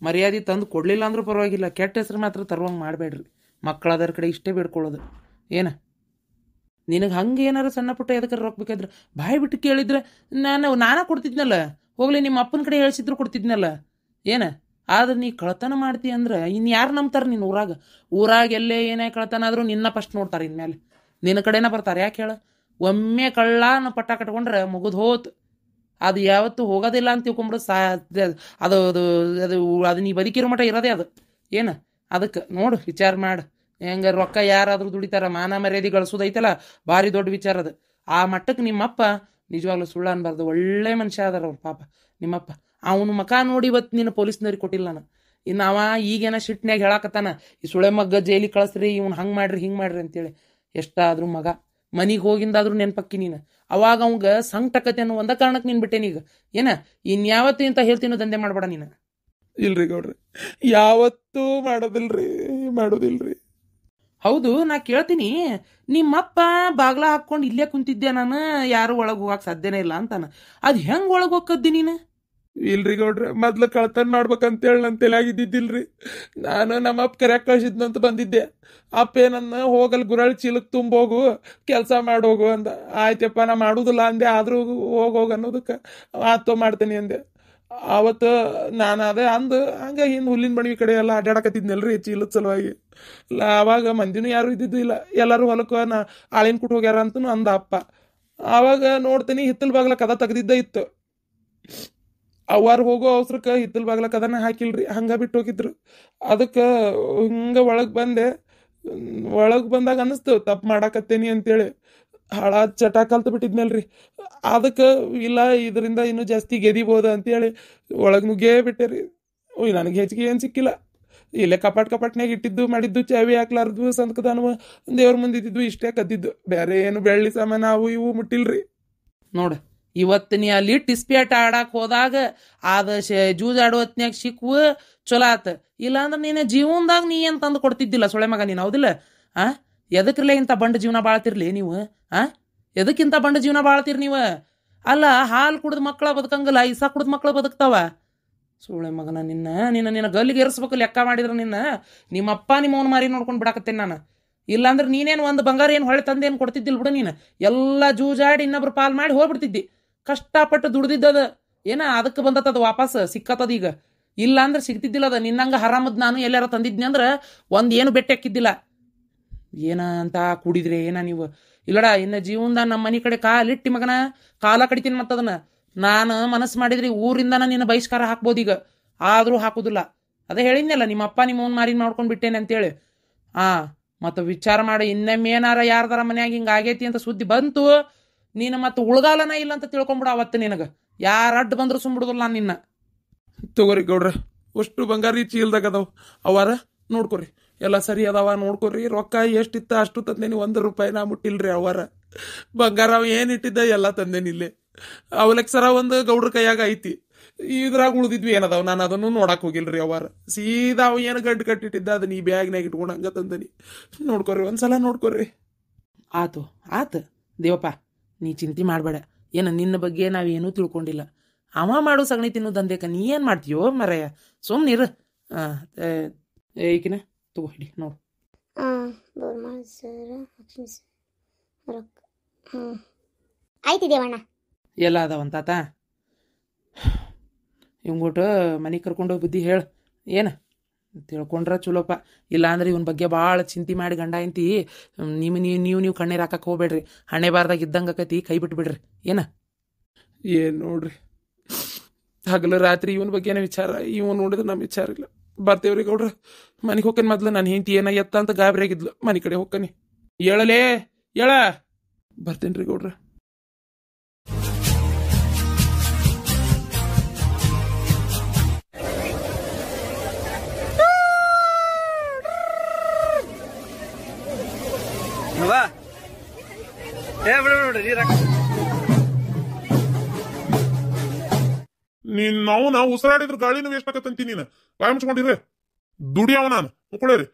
ಮರ್ಯಾದೆ ತಂದು ಕೊಡಲಿಲ್ಲ ಅಂದ್ರೂ ಪರವಾಗಿಲ್ಲ, ಕೆಟ್ಟ ಹೆಸ್ರು ಮಾತ್ರ ತರುವಂಗೆ ಮಾಡಬೇಡ್ರಿ. ಮಕ್ಕಳದರ ಕಡೆ ಇಷ್ಟೇ ಬೇಡ್ಕೊಳ್ಳೋದು. ಏನು ನಿನಗೆ ಹಂಗೆ ಏನಾರು ಸಣ್ಣ ಪುಟ್ಟ ಎದಕ್ಕಾರ ರೊಕ್ಕ ಬೇಕಾದ್ರೆ ಬಾಯಿ ಬಿಟ್ಟು ಕೇಳಿದ್ರೆ ನಾನೇ ಕೊಡ್ತಿದ್ನಲ್ಲ. ಹೋಗ್ಲಿ ನಿಮ್ಮ ಅಪ್ಪನ ಕಡೆ ಹೇಳ್ಸಿದ್ರು ಕೊಡ್ತಿದ್ನಲ್ಲ. ಏನು ಆದ್ರೆ ನೀ ಕಳ್ತನ ಮಾಡ್ತೀಯ ಅಂದ್ರೆ ಇನ್ನು ಯಾರು ನಂಬ್ತಾರೆ ನಿನ್ನ ಊರಾಗ ಎಲ್ಲೇ ಏನೇ ಕಳ್ತನ ಆದರೂ ನಿನ್ನ ಫಸ್ಟ್ ನೋಡ್ತಾರೆ. ಇನ್ಮೇಲೆ ನಿನ್ನ ಕಡೆನ ಬರ್ತಾರೆ. ಯಾಕೆ ಹೇಳ, ಒಮ್ಮೆ ಕಳ್ಳನ ಪಟ್ಟ ಕಟ್ಕೊಂಡ್ರೆ ಮುಗಿದು ಹೋತು. ಅದು ಯಾವತ್ತೂ ಹೋಗೋದಿಲ್ಲ ಅಂತ ತಿಳ್ಕೊಂಬಿಡು. ಅದು ಅದು ಅದು ಅದು ನೀ ಬದುಕಿರೋ ಮಟ್ಟ ಇರೋದೇ ಅದು. ಏನು ಅದಕ್ಕೆ ನೋಡು, ವಿಚಾರ ಮಾಡು. ಹೆಂಗೆ ರೊಕ್ಕ ಯಾರಾದರೂ ದುಡಿತಾರ, ಮಾನ ಮರ್ಯಾದೆ ಗಳಿಸೋದೈತಲ್ಲ, ಭಾರಿ ದೊಡ್ಡ ವಿಚಾರ ಅದು. ಆ ಮಟ್ಟಕ್ಕೆ ನಿಮ್ಮಪ್ಪ ನಿಜವಾಗ್ಲೂ ಸುಳ್ಳು ಅನ್ಬಾರ್ದು. ಒಳ್ಳೆ ಮನುಷ್ಯ ಅದಾರ ಅವ್ರು ಪಾಪ ನಿಮ್ಮಪ್ಪ. ಅವನು ಮಕ ನೋಡಿ ಇವತ್ತು ನೀನು ಪೊಲೀಸ್ನವ್ರಿಗೆ ಕೊಟ್ಟಿಲ್ಲ ನಾನು. ಇನ್ನು ಅವ ಈಗೇನ ಶಿಟ್ನ್ಯಾಗ ಹೇಳಾಕತ್ತಾನ, ಈ ಸುಳೆ ಮಗ್ಗ ಜೈಲಿಗೆ ಕಳಿಸ್ರಿ, ಇವ್ನು ಹಂಗೆ ಮಾಡ್ರಿ ಹಿಂಗೆ ಮಾಡ್ರಿ ಅಂತೇಳಿ. ಎಷ್ಟಾದ್ರೂ ಮಗ ಮನಿಗೆ ಹೋಗಿಂದಾದ್ರೂ ನೆನಪಕ್ಕಿ ನೀನು. ಅವಾಗ ಅವಂಗ ಸಂಕಟಕತೆ ಅನ್ನೋ ಒಂದ ಕಾರಣಕ್ಕೆ ನೀನು ಬಿಟ್ಟೇನೀಗ. ಏನ ಇನ್ಯಾವತ್ತು ಅಂತ ಹೇಳ್ತೀನೋ ದಂಧೆ ಮಾಡಬೇಡ ನೀನು. ಇಲ್ರಿ ಗೌಡ್ರಿ, ಯಾವತ್ತೂ ಮಾಡೋದಿಲ್ರಿ. ಹೌದು, ನಾ ಕೇಳ್ತೀನಿ, ನಿಮ್ಮಪ್ಪ ಬಾಗ್ಲ ಹಾಕ್ಕೊಂಡು ಇಲ್ಲೇ ಕುಂತಿದ್ದೆ ನಾನು, ಯಾರು ಒಳಗೆ ಹೋಗಕ್ಕೆ ಸಾಧ್ಯನೇ ಇಲ್ಲ ಅಂತಾನ. ಅದು ಹೆಂಗೆ ಒಳಗೆ ಹೋಗದ್ದಿ ನೀನು? ಇಲ್ರಿ ಗೌಡ್ರ, ಮೊದ್ಲು ಕಳ್ತನ ಮಾಡ್ಬೇಕಂತೇಳಿ ನನ್ನ ತಲೆಯಾಗಿದ್ದಿದ್ದಿಲ್ರಿ. ನಾನು ನಮ್ಮಪ್ಪ ಕರ್ಯಾಕ್ ಕಳ್ಸಿದ್ನಂತ ಬಂದಿದ್ದೆ. ಅಪ್ಪ ಏನನ್ನ ಹೋಗಲ್ ಗುರಾಳಿ ಚೀಲಕ್ಕೆ ತುಂಬೋಗು, ಕೆಲಸ ಮಾಡೋಗು ಅಂದ. ಆಯ್ತಪ್ಪ ನಾ ಮಾಡುದಿಲ್ಲ ಅಂದೆ. ಆದ್ರೂ ಹೋಗೋಗ ಅನ್ನೋದಕ್ಕೆ ಆತೋ ಮಾಡ್ತೇನೆ ಅಂದೆ. ಅವತ್ತು ನಾನು ಅದೇ ಅಂದು ಹಂಗೆ ಹಿಂದೆ ಹುಲ್ಲಿನ ಬಣವಿ ಕಡೆ ಎಲ್ಲ ಅಡ್ಡಾಡಕತ್ತಿದ್ನಲ್ರಿ ಚೀಲದ ಸಲುವಾಗಿ. ಆವಾಗ ಮಂದಿನೂ ಯಾರು ಇದ್ದಿದ್ದು ಇಲ್ಲ, ಎಲ್ಲರೂ ಹೊಲಕ್ಕೆ ಆಳಿನ ಕೊಟ್ಟು ಹೋಗ್ಯಾರ ಅಂತನೂ ಅಂದ ಅಪ್ಪ. ಆವಾಗ ನೋಡ್ತೀನಿ ಹಿತ್ತಲ ಬಾಗ್ಲ ಕದ ತೆಗ್ದಿದ್ದ ಇತ್ತು. ಅವ್ರು ಹೋಗೋ ಅವಸರಕ್ಕೆ ಹಿತ್ತಲ ಬಾಗ್ಲ ಕದನ ಹಾಕಿಲ್ರಿ, ಹಂಗೆ ಬಿಟ್ಟು ಹೋಗಿದ್ರು. ಅದಕ್ಕೆ ಹಿಂಗೆ ಒಳಗೆ ಬಂದಾಗ ಅನ್ನಿಸ್ತು ತಪ್ಪು ಮಾಡಾಕತ್ತೇನಿ ಅಂತೇಳಿ. ಹಾಳ ಚಟ ಕಲ್ತು ಬಿಟ್ಟಿದ್ನಲ್ರಿ. ಅದಕ್ಕೆ ಇಲ್ಲ ಇದರಿಂದ ಇನ್ನೂ ಜಾಸ್ತಿ ಗೆದಿಬೋದು ಅಂತೇಳಿ ಒಳಗೆ ನುಗ್ಗೇ ಬಿಟ್ಟೆ ರೀ. ನನಗೆ ಹೆಚ್ಚಿಗೆ ಏನು ಸಿಕ್ಕಿಲ್ಲ. ಇಲ್ಲೇ ಕಪಾಟ್ನಾಗ ಇಟ್ಟಿದ್ದು ಮಾಡಿದ್ದು, ಚಾವಿ ಹಾಕ್ಲಾರ್ದು, ಸಂತಕದಾನವ ದೇವ್ರ ಮುಂದೆ ಇದ್ದಿದ್ದು, ಇಷ್ಟೇ ಕದ್ದಿದ್ದು. ಬೇರೆ ಏನು ಬೆಳ್ಳಿ ಸಾಮಾನು ಅವು ಇವು ಮುಟ್ಟಿಲ್ರಿ. ನೋಡು, ಇವತ್ತು ನೀ ಅಲ್ಲಿ ಟಿಸ್ಪೇಟ ಆಡಕ್ಕೆ ಹೋದಾಗ ಅದು ಜೂಜಾಡೋ ಹೊತ್ನ್ಯಾಗ ಸಿಕ್ವು ಚಲೋ ಆತ. ಇಲ್ಲಾಂದ್ರೆ ನೀನು ಜೀವನದಾಗ ನೀ ಏನು ತಂದು ಕೊಡ್ತಿದ್ದಿಲ್ಲ ಸೊಳೆ ಮಗ ನೀನು. ಹೌದಿಲ್ಲ? ಎದಕ್ರಲ್ಲೇ ಇಂಥ ಬಂಡ ಜೀವನ ಬಾಳ್ತಿರ್ಲಿ ನೀವು? ಎದಕ್ಕಿಂತ ಬಂಡ ಜೀವನ ಬಾಳ್ತೀರಿ ನೀವು? ಅಲ್ಲ, ಹಾಲು ಕುಡ್ದು ಮಕ್ಕಳ ಬದುಕಂಗಿಲ್ಲ, ಇಸ ಕುಡ್ದು ಮಕ್ಕಳು ಬದುಕ್ತಾವ. ಸೊಳೆ ಮಗನ ನಿನ್ನ ಗಲ್ಲಿಗೆ ಏರಿಸ್ಬೇಕು ಲೆಕ್ಕ ಮಾಡಿದ್ರೆ ನಿಮ್ಮಪ್ಪ ನಿಮ್ಮವನ ಮಾರಿ ನೋಡ್ಕೊಂಡು ಬಿಡಾಕತ್ತೇನೆ ನಾನು. ಇಲ್ಲಾಂದ್ರೆ ನೀನೇನು ಒಂದು ಬಂಗಾರ ಏನು ಹೊಳೆ ತಂದೇನು ಕೊಡ್ತಿದ್ದಿಲ್ಲ ಬಿಡು. ನೀನು ಎಲ್ಲ ಜೂಜಾಡಿ ಇನ್ನೊಬ್ರು ಪಾಲ್ ಮಾಡಿ ಹೋಗ್ಬಿಡ್ತಿದ್ದಿ. ಕಷ್ಟಪಟ್ಟು ದುಡ್ದಿದ್ದದ ಏನ ಅದಕ್ಕೆ ಬಂದತ್ತದ ವಾಪಸ್ ಸಿಕ್ಕತ್ತದ ಈಗ. ಇಲ್ಲ ಅಂದ್ರೆ ಸಿಗ್ತಿದ್ದಿಲ್ಲ ಅದ. ನಿನ್ನಂಗೆ ಹರಾಮದ್ ನಾನು ಎಲ್ಲಾರ ತಂದಿದ್ನಿ ಅಂದ್ರೆ ಒಂದು ಏನು ಬೆಟ್ಟ ಹಾಕಿದ್ದಿಲ್ಲ. ಏನ ಅಂತ ಕೂಡಿದ್ರೆ ಏನ ನೀವು? ಇಲ್ಲಡ, ಇನ್ನು ಜೀವನದ ನಮ್ಮ ಮನೆ ಕಡೆ ಕಾಲಿಟ್ಟಿ ಮಗನ ಕಾಲ ಕಡಿತೀನಿ ಮತ್ತದನ್ನ. ನಾನು ಮನಸ್ಸು ಮಾಡಿದ್ರಿ ಊರಿಂದನ ನಿನ್ನ ಬಹಿಷ್ಕಾರ ಹಾಕ್ಬೋದು ಈಗ, ಆದರೂ ಹಾಕೋದಿಲ್ಲ. ಅದೇ ಹೇಳಿದ್ನಲ್ಲ, ನಿಮ್ಮಪ್ಪ ನಿಮ್ಮವನ್ ಮಾರಿ ಮಾಡ್ಕೊಂಡು ಬಿಟ್ಟೇನೆ ಅಂತೇಳಿ. ಮತ್ತು ವಿಚಾರ ಮಾಡಿ, ಇನ್ನೊಮ್ಮೆ ಏನಾರ ಯಾರ್ದಾರ ಮನ್ಯಾಗ ಹಿಂಗೆ ಆಗೈತಿ ಅಂತ ಸುದ್ದಿ ಬಂತು, ನೀನು ಮತ್ತು ಉಳ್ಗಾಲನ ಇಲ್ಲ ಅಂತ ತಿಳ್ಕೊಂಬಿಡ. ಅವತ್ತು ನಿನಗೆ ಯಾರು ಅಡ್ಡ ಬಂದ್ರು ಸುಮ್ಬಿಡುದಿಲ್ಲ ನಾನು ನಿನ್ನ. ತಗೋರಿ ಗೌಡ್ರ, ಅಷ್ಟು ಬಂಗಾರ ಚೀಲ್ದಾಗ ಅದಾವ, ಅವಾರ ನೋಡ್ಕೊರಿ, ಎಲ್ಲ ಸರಿ ಅದಾವ ನೋಡ್ಕೊರಿ. ರೊಕ್ಕ ಎಷ್ಟಿತ್ತ ಅಷ್ಟು ತಂದೇನಿ, 1 ರೂಪಾಯಿ ನಾ ಮುಟ್ಟಿಲ್ರಿ. ಅವರ ಬಂಗಾರ ಅವ ಏನು ಇಟ್ಟಿದ್ದ ಎಲ್ಲ ತಂದೇನಿ ಇಲ್ಲೇ. ಅವಲಕ್ಕೆ ಸರ ಒಂದು ಗೌಡ್ರ ಕೈಯಾಗ ಐತಿ, ಇದ್ರಾಗ ಉಳಿದಿದ್ವಿ ಏನದಾವ, ನಾನು ಅದನ್ನು ನೋಡಕ್ ಹೋಗಿಲ್ರಿ. ಅವರ ಸೀದಾ ಅವ ಏನು ಗಂಟು ಕಟ್ಟಿಟ್ಟಿದ್ದ ಅದನ್ನ ಈ ಬ್ಯಾಗ್ನಾಗ ಇಟ್ಕೊಂಡು ಹಂಗ ತಂದನಿ. ನೋಡ್ಕೊರಿ, ಒಂದ್ಸಲ ನೋಡ್ಕೊರಿ. ಆತು ದೇವಪ್ಪ, ನೀ ಚಿಂತೆ ಮಾಡಬೇಡ. ಏನು ನಿನ್ನ ಬಗ್ಗೆ ನಾವೇನೂ ತಿಳ್ಕೊಂಡಿಲ್ಲ. ಅವ ಮಾಡೋ ಸಗಣಿ ತಿನ್ನೋ ದಂಧೆಕ ನೀ ಏನು ಮಾಡ್ತೀಯೋ ಮರಯ್ಯ, ಸುಮ್ಮನಿರು. ಈಗಿನ ತಗೋ ಹಿಡಿ ನೋಡು. ಆಯ್ತು ದೇವಣ್ಣ. ಎಲ್ಲ ಅದಾವಂತ ತಾತ ಇವಂಗೊಟ್ಟು ಮನೆಗೆ ಕರ್ಕೊಂಡೋಗಿ ಬುದ್ಧಿ ಹೇಳು. ಏನು ತಿಳ್ಕೊಂಡ್ರೆ ಚಲೋಪ್ಪ. ಇಲ್ಲಾಂದ್ರೆ ಇವನ ಬಗ್ಗೆ ಭಾಳ ಚಿಂತೆ ಮಾಡಿ ಗಂಡ ಎಂತಿ ನೀವು ಕಣ್ಣೀರು ಹಾಕಕ್ಕೆ ಹೋಗ್ಬೇಡ್ರಿ. ಹಣೆ ಬಾರ್ದಾಗ ಇದ್ದಂಗೆ ಆಕತಿ, ಕೈ ಬಿಟ್ಬಿಡ್ರಿ. ಏನು ನೋಡ್ರಿ, ಹಗಲು ರಾತ್ರಿ ಇವನ ಬಗ್ಗೆನೇ ವಿಚಾರ. ಇವ ನೋಡಿದ್ರೆ ನಮ್ಮ ವಿಚಾರ ಇಲ್ಲ. ಬರ್ತೇವ್ರಿ ಗೌಡ್ರ, ಮನೆಗೆ ಹೋಗ್ಕೇನೆ. ಮೊದ್ಲು ನಾನು ಹೆಂಡತಿ ಏನ ಎತ್ತ ಅಂತ ಗಾಬರಿ ಆಗಿದ್ಲು. ಮನೆ ಕಡೆ ಹೋಗ್ಕನಿ. ಹೇಳಲೇ ಹೇಳ. ಬರ್ತೇನ್ರಿ ಗೌಡ್ರ. ನೀನ್ ನಾವು ಉಸಿರಾಡಿದ್ರ ಗಾಳಿನೂ ವೇಸ್ಟ್ ಆಕತ್ತಂತಿ ನೀನು ಬಾಯ್ ಮುಚ್ಕೊಂಡಿರ್ರಿ ದುಡಿಯವ ನಾನು ಮುಕ್ಕೊಳ್ಳೇರಿ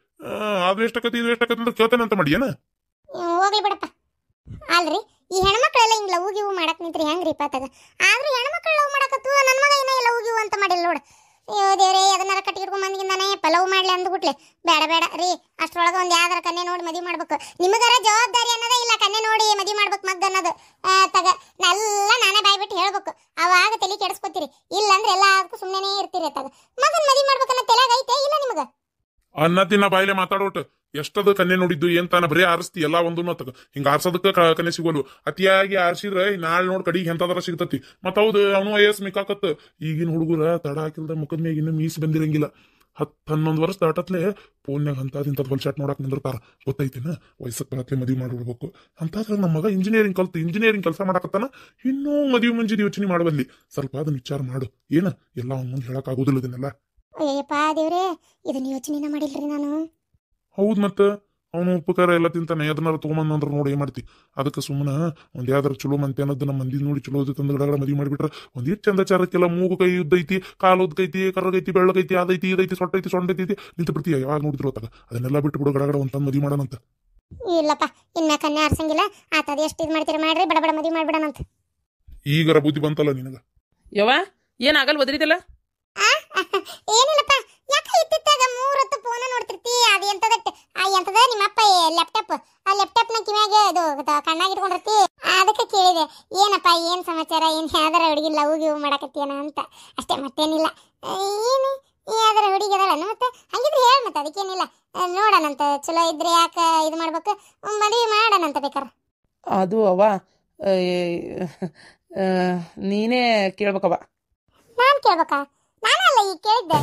ಅದು ವೇಸ್ಟ್ ಆಕತಿ ಇದು ವೇಸ್ಟ್ ಆಕತಿ ಅಂತ ಕೇಳ್ತೇನೆ ಅಂತ ಮಾಡಿ ಏನ ಹೋಗ್ಲಿ ಬಿಡಪ್ಪ. ಅಲ್ರಿ ಈ ಹೆಣ್ಮಕ್ಳೆಲ್ಲ ಹಿಂಗ್ ಲವ್ ಗಿವ್ ಮಾಡಕ್ ನಿಂತ್ರಿ ಹೆಂಗ್ರಿ ಪಾತಾಗ? ಆದ್ರೂ ಹೆಣ್ಮಕ್ಳು ಲವ್ ಮಾಡಕತ್ತು, ನನ್ನ ಮಗ ಏನ ಲವ್ ಗಿವ್ ಅಂತ ಮಾಡಿಲ್ಲ ನೋಡು. ಅಯ್ಯೋ ದೇವ್ರೇ, ಅದನ್ನಾರ ಕಟ್ಟಿಗಿಡ್ಕೊಂಡ್ ಬಂದಿಗಿಂದಾನೆ ಲವ್ ಮಾಡ್ಲಿ ಅಂದ್ಬಿಟ್ಲೆ. ಬೇಡ ಬೇಡ ರೀ, ಅಷ್ಟ್ರೊಳಗ ಒಂದ್ ಯಾವ್ದಾರ ಕನ್ಯೆ ನೋಡಿ ಮದ್ವಿ ಮಾಡ್ಬೇಕು. ನಿಮಗಾರ ಜವಾಬ್ದಾರಿ ಅನ್ನೋದೇ ಇಲ್ಲ, ಕನ್ಯೆ ನೋಡಿ ಮದ್ವಿ ಮಾಡ್ಬೇಕು ಮಗ್ ಅನ್ನೋದು. ತಗ ಎಲ್ಲ ನಾನೇ ಬಾಯ್ಬಿಟ್ಟು ಹೇಳ್ಬೇಕು, ಅವಾಗ ತಲೆ ಕೆಡಿಸ್ಕೊತೀರಿ. ಇಲ್ಲ ಅಂದ್ರೆ ಎಲ್ಲದಕ್ಕೂ ಸುಮ್ಮನೆ ಇರ್ತೀರಿ. ತಗ ಮಗನ್ ಮದ್ವಿ ಮಾಡ್ಬೇಕನ್ನೋ ತಲೆಯಾಗ ಐತೆ ಇಲ್ಲ ನಿಮಗ? ಅನ್ನ ತಿನ್ನ ಬಾಯಿಲೆ ಮಾತಾಡೋಟ್ ಎಷ್ಟದ ಕನ್ಯೆ ನೋಡಿದ್ದು ಏನ್ ತಾನ ಬರೀ ಆರಿಸ್ತಿ ಎಲ್ಲಾ ಒಂದು ತಗ ಹಿಂಗ ಆರ್ಸೋದಕ್ಕ ಕನ್ಯೆ ಸಿಗೋಲು. ಅತಿಯಾಗಿ ಆರ್ಸಿದ್ರೆ ನಾಳೆ ನೋಡ್ ಕಡಿಗೆ ಎಂತದಾರ ಸಿಗ್ತತಿ. ಮತ್ ಹೌದು ಅವನು ವಯಸ್ಸು ಮಿಕ್ಕಾಕತ್. ಈಗಿನ ಹುಡುಗರ ತಡ ಹಾಕಿಲ್ದ ಮುಖದ ಮ್ಯಾಗ ಇನ್ನು ಮೀಸ್ ಬಂದಿರಂಗಿಲ್ಲ. 10-11 ವರ್ಷ ದಾಟತ್ಲೆ ಫೋನ್ಯಾಗ ಅಂತದ್ ಹೊಲ್ಸಾಟ್ ನೋಡಕ್ ನಿಂದಿರ್ತಾರ. ಗೊತ್ತೈತಿನ ವಯಸ್ಸಕ್ ಬರತ್ಲೆ ಮದ್ವಿ ಮಾಡ್ಬಿಡ್ಬೇಕು ಅಂತಾದ್ರ. ನಮ್ಮ ಮಗ ಇಂಜಿನಿಯರಿಂಗ್ ಕೆಲಸ ಮಾಡಕತ್ತಾನ, ಇನ್ನೂ ಮದ್ವಿ ಮುಂಜಿದ ಯೋಚನೆ ಮಾಡಬಲ್ಲಿ. ಸ್ವಲ್ಪ ಅದನ್ನ ವಿಚಾರ ಮಾಡು. ಏನ ಎಲ್ಲ ಅವ್ನ ಮುಂದೆ ಹೇಳಕ್ ಆಗುದಿಲ್ಲ ಇದನ್ನೆಲ್ಲ. ಅಯ್ಯಪ್ಪ ದೇವ್ರೇ, ಇದನ್ನ ಯೋಚನೆನ ಮಾಡಿಲ್ರಿ ನಾನು. ಹೌದ್ ಮತ್ತ ಅವನು ಉಪಕಾರ ಎಲ್ಲ ತಿಂತಾನೆ, ಅದನ್ನಾರ ತಗೊಂಬಂದ್ರ ನೋಡಿ ಏನ್ ಮಾಡ್ತಿ. ಅದಕ್ಕೆ ಸುಮ್ಮನ ಒಂದ್ ಯಾವ್ದಾರ ಚಲೋ ಮಂತೆ ಅನ್ನೋದು ನಮ್ಮ ಮಂದಿ ನೋಡಿ ಚಲೋ ತಂದ ಗಡಗಡ ಮದ್ವಿ ಮಾಡಿಬಿಟ್ರ ಒಂದಿಷ್ಟು ಚಂದ ಚಾರಕ್ಕೆಲ್ಲ ಮೂಗು ಕೈ ಉದ್ದೈತಿ, ಕಾಲು ಉದ್ದೈತಿ, ಕರ್ರಗೈತಿ, ಬೆಳ್ಳಗೈತಿ, ಅದೈತಿ ಇದೈತಿ, ಸೊಟ್ಟೈತಿ, ಸೊಂಡೈತಿ ನಿಂತು ಬಿಡ್ತೀಯ. ಯಾವಾಗ ನೋಡಿದ್ರು ಹೊತ್ತಾಗ ಅದನ್ನೆಲ್ಲ ಬಿಟ್ಟು ಬಿಡು, ಗಡಗಡ ಒಂದ್ ಮದ್ವಿ ಮಾಡೋಣಂತ. ಇಲ್ಲಪ್ಪ, ಇನ್ಮ್ಯಾಕ ಕನ್ಯಾ ಆರ್ಸಂಗಿಲ್ಲ. ಆತದ ಎಷ್ಟು ಇದು ಮಾಡ್ತೀರಿ ಮಾಡ್ರಿ, ಬಡ ಬಡ ಮದ್ವಿ ಮಾಡ್ಬಿಡಣಂತ. ಈಗರ ಬುದ್ಧಿ ಬಂತಲ್ಲ ನಿನಗ. ಯವ್ವ ಏನಾಗಲ್ ಒದರಿದಲ್ಲ? ಏನಿಲ್ಲಪ್ಪ, ಯಾಕ ಇತ್ತಿತ್ತಾಗ 3 ಹೊತ್ತು ಫೋನ್ ನೋಡ್ತಿರ್ತಿ. ಅದು ಎಂತದ ನಿಮ್ಮಪ್ಪ ಲ್ಯಾಪ್ಟಾಪ್, ಆ ಲ್ಯಾಪ್ಟಾಪ್ ನ ಕಿವ್ಯಾಗ ಇದು ಕಣ್ಣಾಗ ಇಟ್ಕೊಂಡಿರ್ತಿ. ಅದಕ್ಕೆ ಕೇಳಿದೆ, ಏನಪ್ಪ ಏನ್ ಸಮಾಚಾರ, ಏನ್ ಯಾವ್ದಾರ ಹುಡುಗಿ ಲವ್ ಗಿವ್ ಮಾಡಕತ್ತೀಯನ ಅಂತ ಅಷ್ಟೇ, ಮತ್ತೇನಿಲ್ಲ. ಏನು ಯಾವ್ದಾರ ಹುಡುಗಿ ಅದಲ್ಲ ಮತ್ತೆ ಹಂಗಿದ್ರೆ ಹೇಳ, ಮತ್ತೆ ಅದಕ್ಕೇನಿಲ್ಲ. ನೋಡೋಣಂತ, ಚಲೋ ಇದ್ರೆ ಯಾಕ ಇದು ಮಾಡ್ಬೇಕು, ಮದುವೆ ಮಾಡೋಣಂತ ಬೇಕಾರ. ಅದು ಅವ್ವ ನೀನೇ ಕೇಳ್ಬೇಕವ್ವ. ನಾನ್ ಕೇಳ್ಬೇಕಾ? ನಾನಲ್ಲ ಈಗ ಕೇಳಿದ್ದೆ.